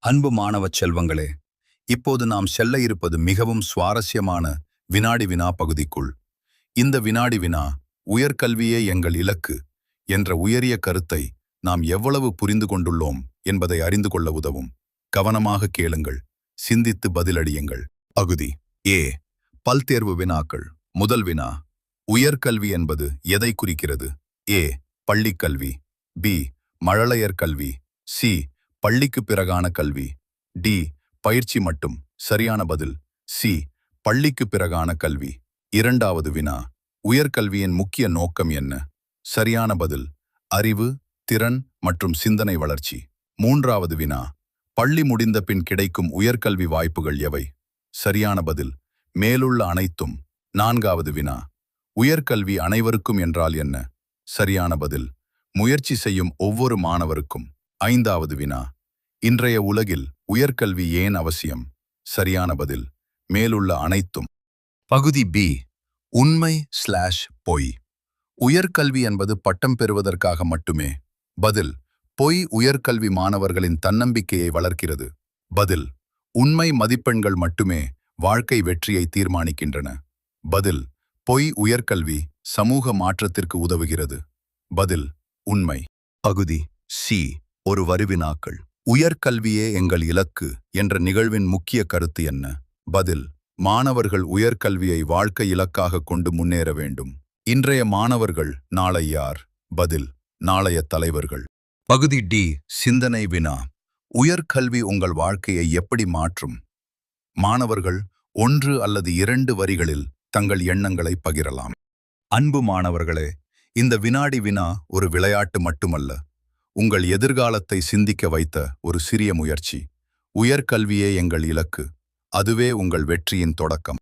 அன்பு மாணவச் செல்வங்களே, இப்போது நாம் செல்ல இருப்பது மிகவும் சுவாரஸ்யமான வினாடி வினா பகுதிக்குள். இந்த வினாடி வினா உயர்கல்வியே எங்கள் இலக்கு என்ற உயரிய கருத்தை நாம் எவ்வளவு புரிந்து கொண்டுள்ளோம் என்பதை அறிந்து கொள்ள உதவும். கவனமாக கேளுங்கள், சிந்தித்து பதிலளியுங்கள். பகுதி ஏ, பல்தேர்வு வினாக்கள். முதல் வினா, உயர்கல்வி என்பது எதை குறிக்கிறது? ஏ, பள்ளிக்கல்வி. பி, மழலையர் கல்வி. சி, பள்ளிக்கு பிறகான கல்வி. டி, பயிற்சி மட்டும். சரியான பதில் சி, பள்ளிக்கு பிறகான கல்வி. இரண்டாவது வினா, உயர்கல்வியின் முக்கிய நோக்கம் என்ன? சரியான பதில் அறிவு, திறன் மற்றும் சிந்தனை வளர்ச்சி. மூன்றாவது வினா, பள்ளி முடிந்த பின் கிடைக்கும் உயர்கல்வி வாய்ப்புகள் எவை? சரியான பதில் மேலுள்ள அனைத்தும். நான்காவது வினா, உயர்கல்வி அனைவருக்கும் என்றால் என்ன? சரியான பதில் முயற்சி செய்யும் ஒவ்வொரு மாணவருக்கும். ஐந்தாவது வினா, இன்றைய உலகில் உயர்கல்வி ஏன் அவசியம்? சரியான பதில் மேலுள்ள அனைத்தும். பகுதி பி, உண்மை/பொய். உயர்கல்வி என்பது பட்டம் பெறுவதற்காக மட்டுமே. பதில் பொய். உயர்கல்வி மாணவர்களின் தன்னம்பிக்கையை வளர்க்கிறது. பதில் உண்மை. மதிப்பெண்கள் மட்டுமே வாழ்க்கை வெற்றியை தீர்மானிக்கின்றன. பதில் பொய். உயர்கல்வி சமூக மாற்றத்திற்கு உதவுகிறது. பதில் உண்மை. பகுதி சி, ஒரு வரிவினாக்கள். உயர்கல்வியே எங்கள் இலக்கு என்ற நிகழ்வின் முக்கிய கருத்து என்ன? பதில் மாணவர்கள் உயர்கல்வியை வாழ்க்கை இலக்காக கொண்டு முன்னேற வேண்டும். இன்றைய மாணவர்கள் நாளை யார்? பதில் நாளைய தலைவர்கள். பகுதி டி, சிந்தனை வினா. உயர்கல்வி உங்கள் வாழ்க்கையை எப்படி மாற்றும்? மாணவர்கள் 1 அல்லது 2 வரிகளில் தங்கள் எண்ணங்களை பகிரலாம். அன்பு மாணவர்களே, இந்த வினாடி வினா ஒரு விளையாட்டு மட்டுமல்ல, உங்கள் எதிர்காலத்தை சிந்திக்க வைத்த ஒரு சிறிய முயற்சி. உயர்கல்வியே எங்கள் இலக்கு, அதுவே உங்கள் வெற்றியின் தொடக்கம்.